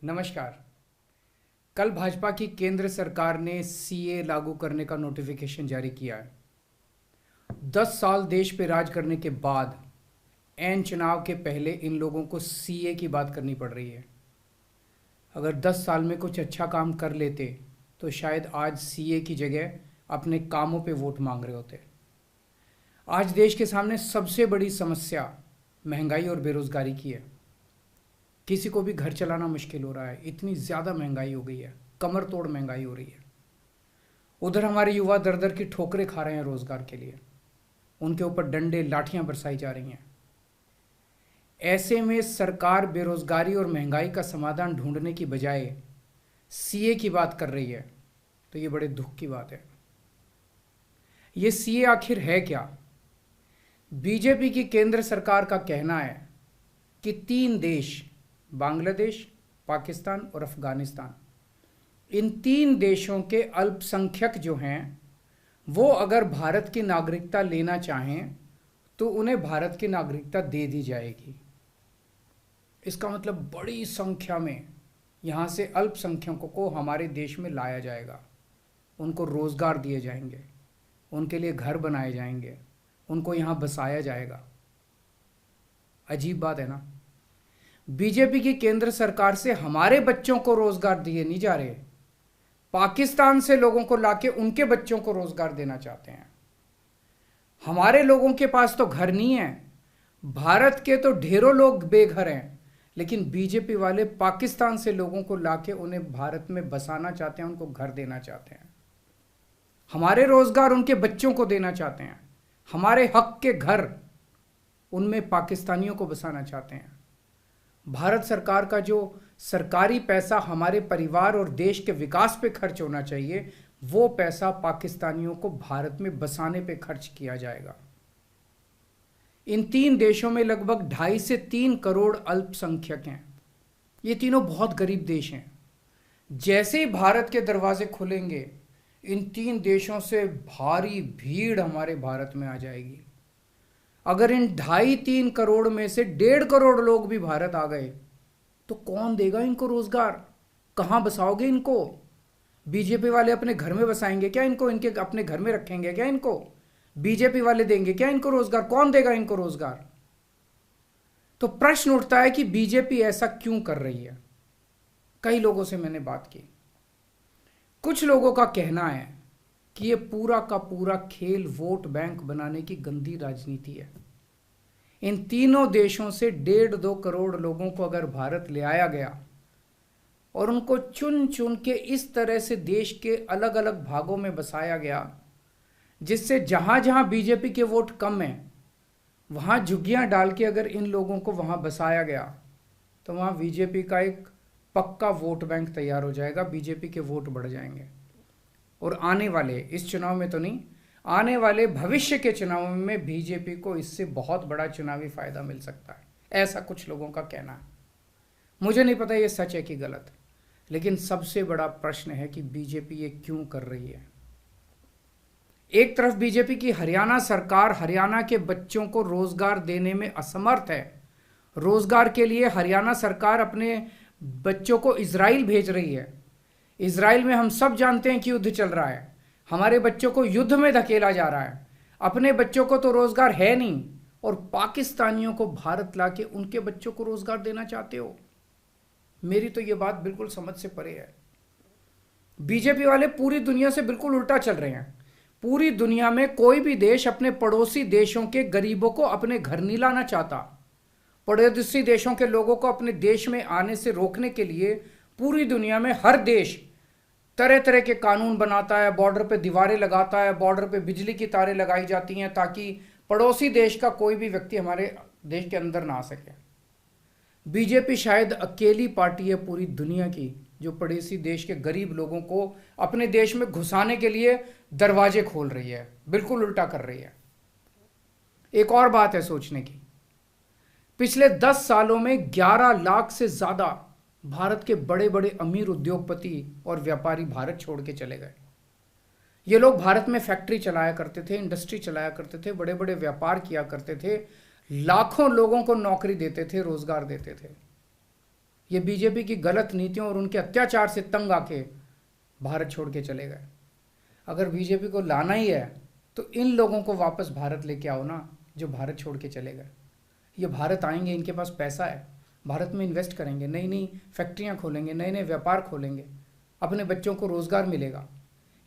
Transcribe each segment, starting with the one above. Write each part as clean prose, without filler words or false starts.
नमस्कार। कल भाजपा की केंद्र सरकार ने सीए लागू करने का नोटिफिकेशन जारी किया है। 10 साल देश पे राज करने के बाद एन चुनाव के पहले इन लोगों को सीए की बात करनी पड़ रही है। अगर 10 साल में कुछ अच्छा काम कर लेते तो शायद आज सीए की जगह अपने कामों पे वोट मांग रहे होते। आज देश के सामने सबसे बड़ी समस्या महंगाई और बेरोजगारी की है। किसी को भी घर चलाना मुश्किल हो रहा है, इतनी ज़्यादा महंगाई हो गई है, कमर तोड़ महंगाई हो रही है। उधर हमारे युवा दर दर की ठोकरें खा रहे हैं रोजगार के लिए, उनके ऊपर डंडे लाठियां बरसाई जा रही हैं। ऐसे में सरकार बेरोजगारी और महंगाई का समाधान ढूंढने की बजाय सीए की बात कर रही है, तो ये बड़े दुख की बात है। ये सीए आखिर है क्या? बीजेपी की केंद्र सरकार का कहना है कि 3 देश, बांग्लादेश, पाकिस्तान और अफगानिस्तान, इन 3 देशों के अल्पसंख्यक जो हैं वो अगर भारत की नागरिकता लेना चाहें तो उन्हें भारत की नागरिकता दे दी जाएगी। इसका मतलब बड़ी संख्या में यहाँ से अल्पसंख्यकों को हमारे देश में लाया जाएगा, उनको रोज़गार दिए जाएंगे, उनके लिए घर बनाए जाएंगे, उनको यहाँ बसाया जाएगा। अजीब बात है ना। बीजेपी की केंद्र सरकार से हमारे बच्चों को रोजगार दिए नहीं जा रहे, पाकिस्तान से लोगों को लाके उनके बच्चों को रोजगार देना चाहते हैं। हमारे लोगों के पास तो घर नहीं है, भारत के तो ढेरों लोग बेघर हैं, लेकिन बीजेपी वाले पाकिस्तान से लोगों को लाके उन्हें भारत में बसाना चाहते हैं, उनको घर देना चाहते हैं। हमारे रोजगार उनके बच्चों को देना चाहते हैं, हमारे हक के घर उनमें पाकिस्तानियों को बसाना चाहते हैं। भारत सरकार का जो सरकारी पैसा हमारे परिवार और देश के विकास पे खर्च होना चाहिए, वो पैसा पाकिस्तानियों को भारत में बसाने पे खर्च किया जाएगा। इन 3 देशों में लगभग 2.5 से 3 करोड़ अल्पसंख्यक हैं। ये तीनों बहुत गरीब देश हैं। जैसे ही भारत के दरवाजे खुलेंगे, इन 3 देशों से भारी भीड़ हमारे भारत में आ जाएगी। अगर इन 2.5-3 करोड़ में से 1.5 करोड़ लोग भी भारत आ गए तो कौन देगा इनको रोजगार? कहां बसाओगे इनको? बीजेपी वाले अपने घर में बसाएंगे क्या इनको? इनके अपने घर में रखेंगे क्या इनको? बीजेपी वाले देंगे क्या इनको रोजगार? कौन देगा इनको रोजगार? तो प्रश्न उठता है कि बीजेपी ऐसा क्यों कर रही है। कई लोगों से मैंने बात की, कुछ लोगों का कहना है कि ये पूरा का पूरा खेल वोट बैंक बनाने की गंदी राजनीति है। इन तीनों देशों से 1.5-2 करोड़ लोगों को अगर भारत ले आया गया और उनको चुन चुन के इस तरह से देश के अलग अलग भागों में बसाया गया, जिससे जहां जहां बीजेपी के वोट कम हैं वहां झुग्गियां डाल के अगर इन लोगों को वहां बसाया गया तो वहां बीजेपी का एक पक्का वोट बैंक तैयार हो जाएगा, बीजेपी के वोट बढ़ जाएंगे। और आने वाले इस चुनाव में तो नहीं, आने वाले भविष्य के चुनाव में बीजेपी को इससे बहुत बड़ा चुनावी फायदा मिल सकता है, ऐसा कुछ लोगों का कहना है। मुझे नहीं पता ये सच है कि गलत, लेकिन सबसे बड़ा प्रश्न है कि बीजेपी ये क्यों कर रही है। एक तरफ बीजेपी की हरियाणा सरकार हरियाणा के बच्चों को रोजगार देने में असमर्थ है। रोजगार के लिए हरियाणा सरकार अपने बच्चों को इजराइल भेज रही है। इजराइल में हम सब जानते हैं कि युद्ध चल रहा है, हमारे बच्चों को युद्ध में धकेला जा रहा है। अपने बच्चों को तो रोजगार है नहीं और पाकिस्तानियों को भारत लाके उनके बच्चों को रोजगार देना चाहते हो। मेरी तो ये बात बिल्कुल समझ से परे है। बीजेपी वाले पूरी दुनिया से बिल्कुल उल्टा चल रहे हैं। पूरी दुनिया में कोई भी देश अपने पड़ोसी देशों के गरीबों को अपने घर नहीं लाना चाहता। पड़ोसी देशों के लोगों को अपने देश में आने से रोकने के लिए पूरी दुनिया में हर देश तरह तरह के कानून बनाता है, बॉर्डर पे दीवारें लगाता है, बॉर्डर पे बिजली की तारें लगाई जाती हैं ताकि पड़ोसी देश का कोई भी व्यक्ति हमारे देश के अंदर ना आ सके। बीजेपी शायद अकेली पार्टी है पूरी दुनिया की जो पड़ोसी देश के गरीब लोगों को अपने देश में घुसाने के लिए दरवाजे खोल रही है, बिल्कुल उल्टा कर रही है। एक और बात है सोचने की, पिछले 10 सालों में 11 लाख से ज्यादा भारत के बड़े बड़े अमीर उद्योगपति और व्यापारी भारत छोड़ के चले गए। ये लोग भारत में फैक्ट्री चलाया करते थे, इंडस्ट्री चलाया करते थे, बड़े बड़े व्यापार किया करते थे, लाखों लोगों को नौकरी देते थे, रोजगार देते थे। ये बीजेपी की गलत नीतियों और उनके अत्याचार से तंग आके भारत छोड़ के चले गए। अगर बीजेपी को लाना ही है तो इन लोगों को वापस भारत लेके आओ ना, जो भारत छोड़ के चले गए। ये भारत आएंगे, इनके पास पैसा है, भारत में इन्वेस्ट करेंगे, नई नई फैक्ट्रियां खोलेंगे, नए नए व्यापार खोलेंगे, अपने बच्चों को रोजगार मिलेगा।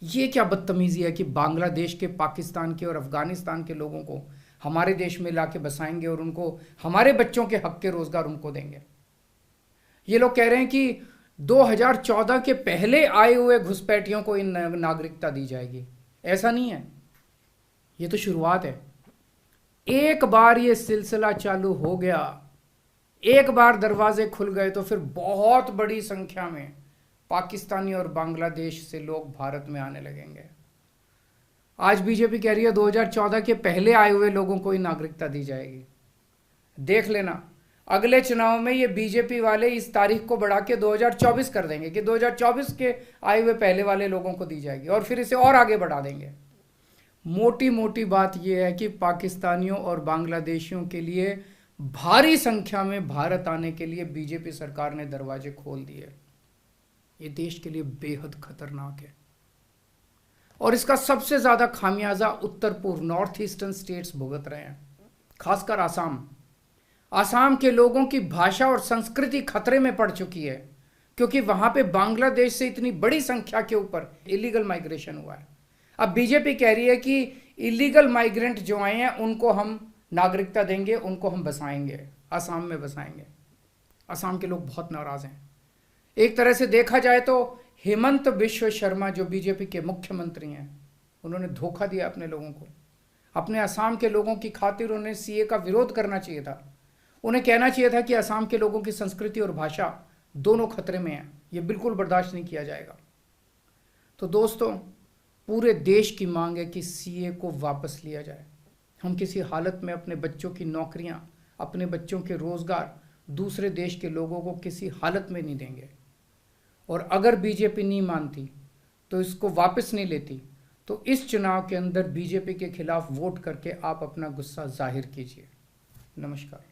ये क्या बदतमीजी है कि बांग्लादेश के, पाकिस्तान के और अफगानिस्तान के लोगों को हमारे देश में लाके बसाएंगे और उनको हमारे बच्चों के हक के रोजगार उनको देंगे। ये लोग कह रहे हैं कि 2014 के पहले आए हुए घुसपैठियों को इन नागरिकता दी जाएगी। ऐसा नहीं है, ये तो शुरुआत है। एक बार ये सिलसिला चालू हो गया, एक बार दरवाजे खुल गए तो फिर बहुत बड़ी संख्या में पाकिस्तानी और बांग्लादेश से लोग भारत में आने लगेंगे। आज बीजेपी कह रही है 2014 के पहले आए हुए लोगों को ही नागरिकता दी जाएगी। देख लेना, अगले चुनाव में ये बीजेपी वाले इस तारीख को बढ़ा के 2024 कर देंगे कि 2024 के आए हुए पहले वाले लोगों को दी जाएगी, और फिर इसे और आगे बढ़ा देंगे। मोटी मोटी बात यह है कि पाकिस्तानियों और बांग्लादेशियों के लिए भारी संख्या में भारत आने के लिए बीजेपी सरकार ने दरवाजे खोल दिए। ये देश के लिए बेहद खतरनाक है, और इसका सबसे ज्यादा खामियाजा उत्तर पूर्व, नॉर्थ ईस्टर्न स्टेट्स भुगत रहे हैं, खासकर आसाम। आसाम के लोगों की भाषा और संस्कृति खतरे में पड़ चुकी है, क्योंकि वहां पे बांग्लादेश से इतनी बड़ी संख्या के ऊपर इलीगल माइग्रेशन हुआ है। अब बीजेपी कह रही है कि इलीगल माइग्रेंट जो आए हैं उनको हम नागरिकता देंगे, उनको हम बसाएंगे, आसाम में बसाएंगे। आसाम के लोग बहुत नाराज हैं। एक तरह से देखा जाए तो हेमंत बिश्व शर्मा जो बीजेपी के मुख्यमंत्री हैं, उन्होंने धोखा दिया अपने लोगों को। अपने आसाम के लोगों की खातिर उन्हें सीए का विरोध करना चाहिए था। उन्हें कहना चाहिए था कि आसाम के लोगों की संस्कृति और भाषा दोनों खतरे में है, ये बिल्कुल बर्दाश्त नहीं किया जाएगा। तो दोस्तों, पूरे देश की मांग है कि सीए को वापस लिया जाए। हम किसी हालत में अपने बच्चों की नौकरियां, अपने बच्चों के रोजगार दूसरे देश के लोगों को किसी हालत में नहीं देंगे। और अगर बीजेपी नहीं मानती तो इसको वापस नहीं लेती, तो इस चुनाव के अंदर बीजेपी के खिलाफ वोट करके आप अपना गुस्सा जाहिर कीजिए। नमस्कार।